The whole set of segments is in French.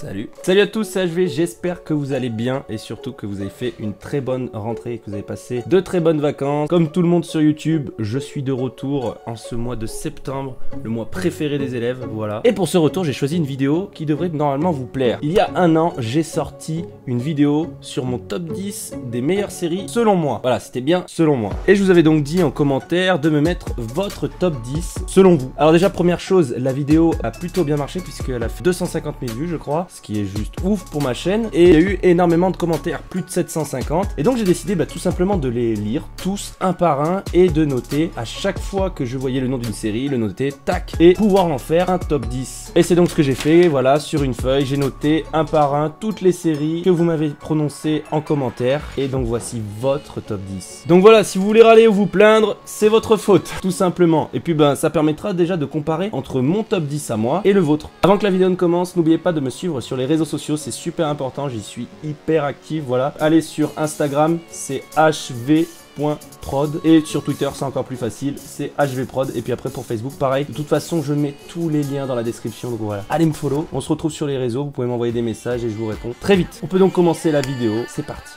Salut. Salut à tous, c'est HV, j'espère que vous allez bien et surtout que vous avez fait une très bonne rentrée et que vous avez passé de très bonnes vacances. Comme tout le monde sur YouTube, je suis de retour en ce mois de septembre, le mois préféré des élèves, voilà. Et pour ce retour, j'ai choisi une vidéo qui devrait normalement vous plaire. Il y a un an, j'ai sorti une vidéo sur mon top 10 des meilleures séries selon moi. Voilà, c'était bien selon moi. Et je vous avais donc dit en commentaire de me mettre votre top 10 selon vous. Alors déjà, première chose, la vidéo a plutôt bien marché puisqu'elle a fait 250 000 vues, je crois. Ce qui est juste ouf pour ma chaîne. Et il y a eu énormément de commentaires, plus de 750. Et donc j'ai décidé tout simplement de les lire tous un par un et de noter à chaque fois que je voyais le nom d'une série, le noter, tac, et pouvoir en faire un top 10. Et c'est donc ce que j'ai fait, voilà, sur une feuille, j'ai noté un par un toutes les séries que vous m'avez prononcées en commentaire. Et donc voici votre top 10. Donc voilà, si vous voulez râler ou vous plaindre, c'est votre faute, tout simplement. Et puis ça permettra déjà de comparer entre mon top 10 à moi et le vôtre. Avant que la vidéo ne commence, n'oubliez pas de me suivre sur les réseaux sociaux, c'est super important, j'y suis hyper actif, voilà. Allez sur Instagram, c'est hv.prod et sur Twitter c'est encore plus facile, c'est hvprod. Et puis après pour Facebook pareil, de toute façon je mets tous les liens dans la description, donc voilà, allez me follow. On se retrouve sur les réseaux, vous pouvez m'envoyer des messages et je vous réponds très vite. On peut donc commencer la vidéo, c'est parti.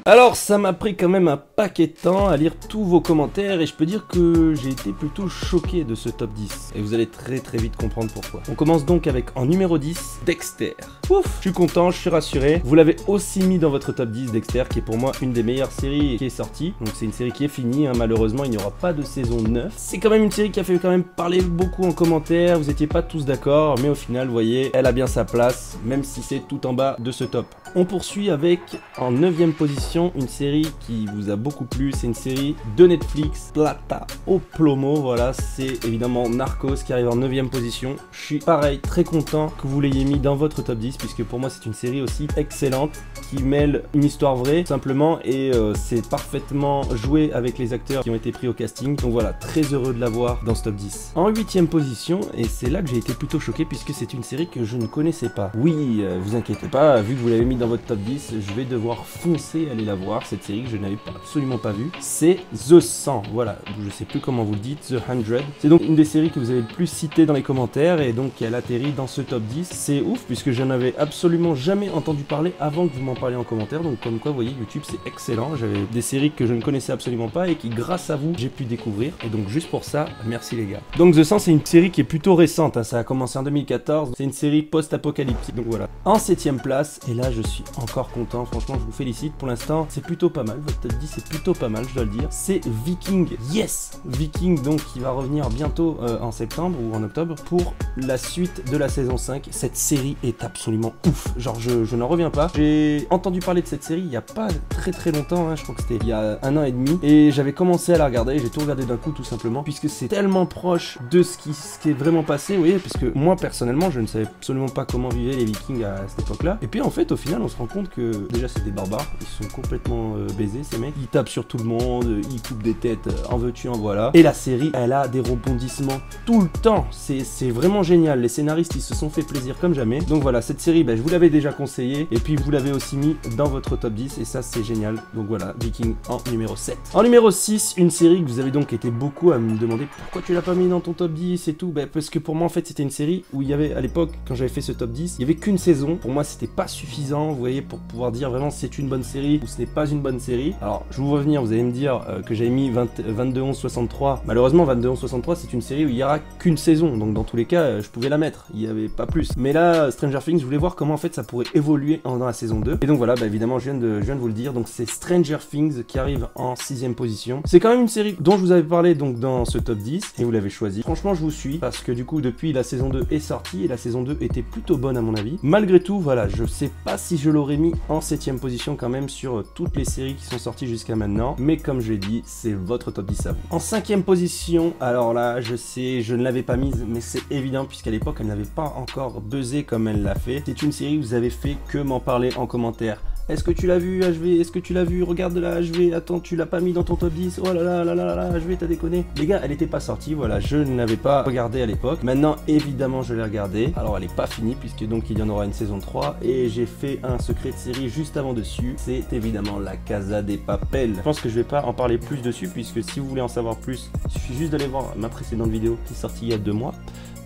Alors ça m'a pris quand même un paquet de temps à lire tous vos commentaires et je peux dire que j'ai été plutôt choqué de ce top 10. Et vous allez très vite comprendre pourquoi. On commence donc avec en numéro 10, Dexter. Ouf, je suis content, je suis rassuré. Vous l'avez aussi mis dans votre top 10, Dexter, qui est pour moi une des meilleures séries qui est sortie. Donc c'est une série qui est finie, hein. Malheureusement il n'y aura pas de saison 9. C'est quand même une série qui a fait quand même parler beaucoup en commentaire, vous étiez pas tous d'accord, mais au final vous voyez, elle a bien sa place, même si c'est tout en bas de ce top. On poursuit avec en 9ème position une série qui vous a beaucoup plu, c'est une série de Netflix, Plata au Plomo, voilà, c'est évidemment Narcos qui arrive en 9ème position. Je suis pareil, très content que vous l'ayez mis dans votre top 10, puisque pour moi c'est une série aussi excellente, qui mêle une histoire vraie, tout simplement, et c'est parfaitement joué avec les acteurs qui ont été pris au casting, donc voilà, très heureux de l'avoir dans ce top 10. En 8ème position, et c'est là que j'ai été plutôt choqué, puisque c'est une série que je ne connaissais pas. Oui, vous inquiétez pas, vu que vous l'avez mis dans votre top 10, je vais devoir foncer aller la voir, cette série que je n'avais absolument pas vue. C'est The 100, voilà, je sais plus comment vous le dites, The 100. C'est donc une des séries que vous avez le plus citées dans les commentaires et donc elle atterrit dans ce top 10. C'est ouf puisque je n'avais absolument jamais entendu parler avant que vous m'en parliez en commentaire, donc comme quoi vous voyez, YouTube c'est excellent. J'avais des séries que je ne connaissais absolument pas et qui grâce à vous j'ai pu découvrir, et donc juste pour ça, merci les gars. Donc The 100 c'est une série qui est plutôt récente, hein. Ça a commencé en 2014, c'est une série post-apocalyptique, donc voilà. En 7ème place, et là je suis encore content, franchement je vous félicite, pour l'instant c'est plutôt pas mal, votre top 10 c'est plutôt pas mal, je dois le dire. C'est Viking, yes, Viking donc qui va revenir bientôt en septembre ou en octobre pour la suite de la saison 5. Cette série est absolument ouf, genre je n'en reviens pas. J'ai entendu parler de cette série il y a pas très longtemps, hein. Je crois que c'était il y a 1 an et demi, et j'avais commencé à la regarder, j'ai tout regardé d'un coup tout simplement, puisque c'est tellement proche de ce qui est vraiment passé, vous voyez, parce que moi personnellement je ne savais absolument pas comment vivaient les Vikings à cette époque là, et puis en fait au final on se rend compte que déjà c'est des barbares, ils sont complètement baisés ces mecs, ils tapent sur tout le monde, ils coupent des têtes, en veux-tu en voilà, et la série elle a des rebondissements tout le temps, c'est vraiment génial, les scénaristes ils se sont fait plaisir comme jamais. Donc voilà, cette série je vous l'avais déjà conseillé et puis vous l'avez aussi mis dans votre top 10 et ça c'est génial. Donc voilà, Viking en numéro 7. En numéro 6, une série que vous avez donc été beaucoup à me demander pourquoi tu l'as pas mis dans ton top 10 et tout, parce que pour moi en fait c'était une série où il y avait à l'époque quand j'avais fait ce top 10, il y avait qu'une saison, pour moi c'était pas suffisant, vous voyez, pour pouvoir dire vraiment c'est une bonne série ou ce n'est pas une bonne série. Alors je vous revenir, vous allez me dire que j'avais mis 22-11-63, malheureusement 22-11-63 c'est une série où il y aura qu'une saison, donc dans tous les cas je pouvais la mettre, il y avait pas plus. Mais là Stranger Things, je voulais voir comment en fait ça pourrait évoluer dans la saison 2, et donc voilà, évidemment je viens de vous le dire, donc c'est Stranger Things qui arrive en 6ème position. C'est quand même une série dont je vous avais parlé donc dans ce top 10 et vous l'avez choisi. Franchement je vous suis parce que du coup depuis la saison 2 est sortie et la saison 2 était plutôt bonne à mon avis. Malgré tout voilà, je sais pas si je l'aurais mis en 7ème position quand même sur toutes les séries qui sont sorties jusqu'à maintenant, mais comme je l'ai dit, c'est votre top 10 à vous. En 5ème position, alors là je sais, je ne l'avais pas mise, mais c'est évident puisqu'à l'époque elle n'avait pas encore buzzé comme elle l'a fait. C'est une série où vous avez fait que m'en parler en commentaire. Est-ce que tu l'as vu HV? Est-ce que tu l'as vu? Regarde la HV, attends, tu l'as pas mis dans ton top 10? Oh là là là là là, HV, t'as déconné. Les gars, elle était pas sortie, voilà, je ne l'avais pas regardée à l'époque. Maintenant, évidemment, je l'ai regardée. Alors, elle est pas finie, puisque donc il y en aura une saison 3. Et j'ai fait un secret de série juste avant dessus. C'est évidemment La Casa de Papel. Je pense que je vais pas en parler plus dessus, puisque si vous voulez en savoir plus, il suffit juste d'aller voir ma précédente vidéo qui est sortie il y a 2 mois.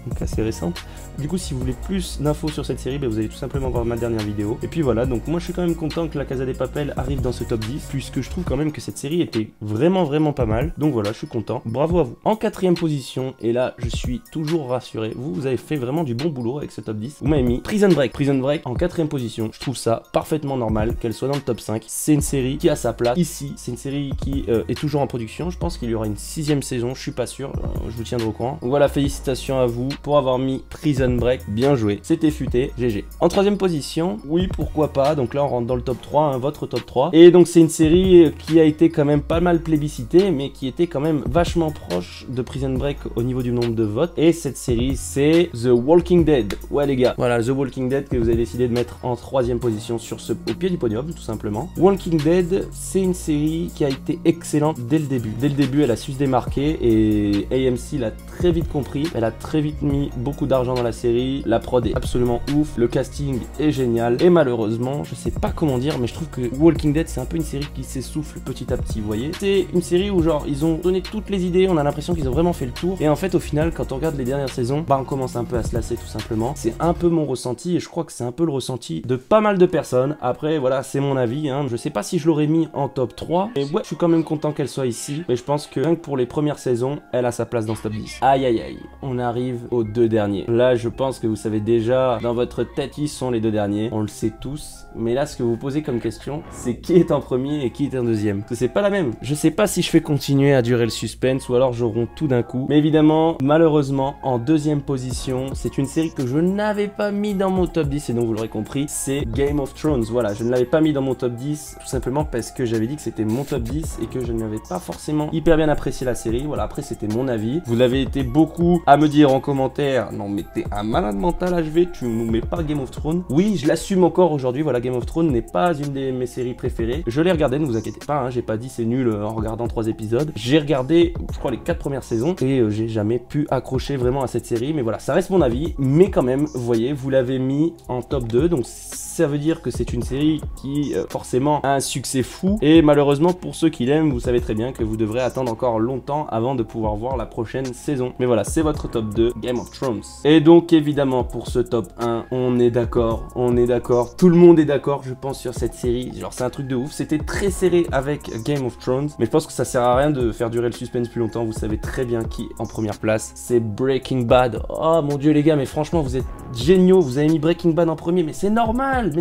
Donc assez récente. Du coup, si vous voulez plus d'infos sur cette série, vous allez tout simplement voir ma dernière vidéo. Et puis voilà, donc moi je suis quand même content que La Casa de Papel arrive dans ce top 10, puisque je trouve quand même que cette série était vraiment pas mal. Donc voilà, je suis content. Bravo à vous. En 4ème position, et là je suis toujours rassuré, vous avez fait vraiment du bon boulot avec ce top 10. Vous m'avez mis Prison Break. Prison Break en 4ème position. Je trouve ça parfaitement normal qu'elle soit dans le top 5. C'est une série qui a sa place ici. C'est une série qui est toujours en production. Je pense qu'il y aura une 6ème saison, je suis pas sûr. Je vous tiendrai au courant. Donc voilà, félicitations à vous pour avoir mis Prison Break, bien joué, c'était futé, GG. En 3ème position, oui, pourquoi pas, donc là on rentre dans le top 3, hein, votre top 3, et donc c'est une série qui a été quand même pas mal plébiscitée, mais qui était quand même vachement proche de Prison Break au niveau du nombre de votes, et cette série c'est The Walking Dead. Ouais les gars, voilà, The Walking Dead que vous avez décidé de mettre en 3ème position au pied du podium, tout simplement. Walking Dead, c'est une série qui a été excellente dès le début. Dès le début, elle a su se démarquer, et AMC l'a très vite compris, elle a très vite mis beaucoup d'argent dans la série, la prod est absolument ouf, le casting est génial, et malheureusement, je sais pas comment dire, mais je trouve que Walking Dead c'est un peu une série qui s'essouffle petit à petit, vous voyez. C'est une série où genre ils ont donné toutes les idées, on a l'impression qu'ils ont vraiment fait le tour, et en fait au final quand on regarde les dernières saisons, on commence un peu à se lasser tout simplement. C'est un peu mon ressenti, et je crois que c'est un peu le ressenti de pas mal de personnes. Après voilà, c'est mon avis, hein. Je sais pas si je l'aurais mis en top 3, et ouais, je suis quand même content qu'elle soit ici, mais je pense que rien que pour les premières saisons, elle a sa place dans ce top 10. Aïe aïe aïe, on arrive aux 2 derniers. Là, je pense que vous savez déjà dans votre tête qui sont les 2 derniers. On le sait tous. Mais là, ce que vous posez comme question, c'est qui est en premier et qui est en deuxième. Parce que c'est pas la même. Je sais pas si je fais continuer à durer le suspense ou alors j'aurai tout d'un coup. Mais évidemment, malheureusement, en 2ème position, c'est une série que je n'avais pas mis dans mon top 10 et donc vous l'aurez compris, c'est Game of Thrones. Voilà, je ne l'avais pas mis dans mon top 10 tout simplement parce que j'avais dit que c'était mon top 10 et que je n'avais pas forcément hyper bien apprécié la série. Voilà, après c'était mon avis. Vous avez été beaucoup à me dire en commentaire, non mais t'es un malade mental HV, tu nous mets pas Game of Thrones. Oui, je l'assume encore aujourd'hui, voilà, Game of Thrones n'est pas une de mes séries préférées. Je l'ai regardé, ne vous inquiétez pas, hein, j'ai pas dit c'est nul en regardant 3 épisodes. J'ai regardé, je crois, les 4 premières saisons et j'ai jamais pu accrocher vraiment à cette série. Mais voilà, ça reste mon avis, mais quand même, vous voyez, vous l'avez mis en top 2, donc ça veut dire que c'est une série qui forcément a un succès fou. Et malheureusement, pour ceux qui l'aiment, vous savez très bien que vous devrez attendre encore longtemps avant de pouvoir voir la prochaine saison. Mais voilà, c'est votre top 2, Game of Thrones. Et donc évidemment, pour ce top 1, on est d'accord, tout le monde est d'accord, je pense, sur cette série. Genre c'est un truc de ouf, c'était très serré avec Game of Thrones, mais je pense que ça sert à rien de faire durer le suspense plus longtemps. Vous savez très bien qui est en première place, c'est Breaking Bad. Oh mon dieu les gars, mais franchement vous êtes géniaux, vous avez mis Breaking Bad en premier, mais c'est normal,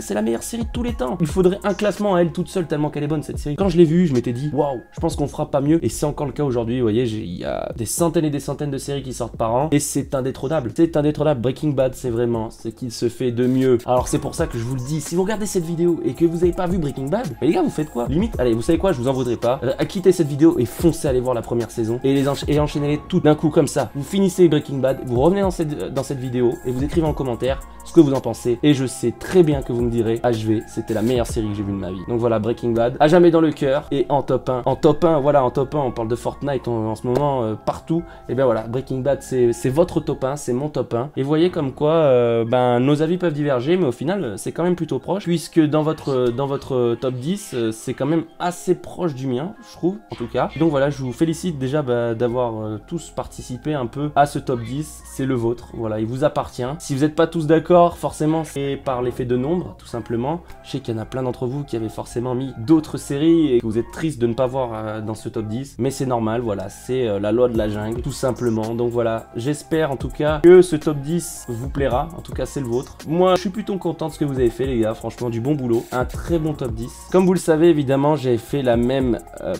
c'est la meilleure série de tous les temps. Il faudrait un classement à elle toute seule tellement qu'elle est bonne cette série. Quand je l'ai vue, je m'étais dit waouh, je pense qu'on fera pas mieux, et c'est encore le cas aujourd'hui. Vous voyez, il y a des centaines et des centaines de séries qui sortent par an, et c'est indétrônable. C'est indétrônable. Breaking Bad, c'est vraiment ce qu'il se fait de mieux. Alors c'est pour ça que je vous le dis, si vous regardez cette vidéo et que vous n'avez pas vu Breaking Bad, mais les gars, vous faites quoi? Limite, allez, vous savez quoi, je vous en voudrais pas. Quittez cette vidéo et foncez aller voir la première saison et enchaînez-les tout d'un coup comme ça. Vous finissez Breaking Bad, vous revenez dans cette vidéo et vous écrivez en commentaire ce que vous en pensez. Et je sais très bien que vous me direz HV, c'était la meilleure série que j'ai vue de ma vie. Donc voilà, Breaking Bad, à jamais dans le cœur et en top 1. En top 1, voilà, en top 1, on parle de Fortnite en ce moment partout. Et bien voilà, Breaking Bad, c'est votre top 1, c'est mon top 1. Et vous voyez comme quoi, nos avis peuvent diverger, mais au final, c'est quand même plutôt proche, puisque dans votre top 10, c'est quand même assez proche du mien, je trouve, en tout cas. Donc voilà, je vous félicite déjà d'avoir tous participé un peu à ce top 10. C'est le vôtre, voilà, il vous appartient. Si vous n'êtes pas tous d'accord, forcément, c'est par l'effet de nombre, tout simplement. Je sais qu'il y en a plein d'entre vous qui avaient forcément mis d'autres séries et que vous êtes tristes de ne pas voir dans ce top 10, mais c'est normal, voilà, c'est la loi de la jungle, tout simplement. Donc voilà, j'espère en tout cas que ce top 10 vous plaira, en tout cas c'est le vôtre. Moi, je suis plutôt content de ce que vous avez fait les gars, franchement du bon boulot, un très bon top 10. Comme vous le savez évidemment, j'ai fait la même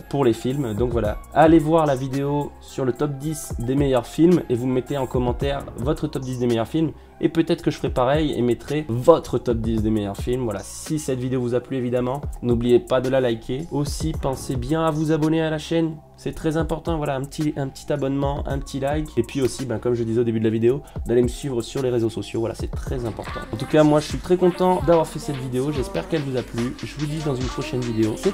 pour les films, donc voilà, allez voir la vidéo sur le top 10 des meilleurs films et vous me mettez en commentaire votre top 10 des meilleurs films. Et peut-être que je ferai pareil et mettrai votre top 10 des meilleurs films. Voilà, si cette vidéo vous a plu évidemment, n'oubliez pas de la liker. Aussi, pensez bien à vous abonner à la chaîne. C'est très important, voilà, un petit abonnement, un petit like. Et puis aussi, comme je disais au début de la vidéo, d'aller me suivre sur les réseaux sociaux. Voilà, c'est très important. En tout cas, moi, je suis très content d'avoir fait cette vidéo. J'espère qu'elle vous a plu. Je vous dis dans une prochaine vidéo. C'est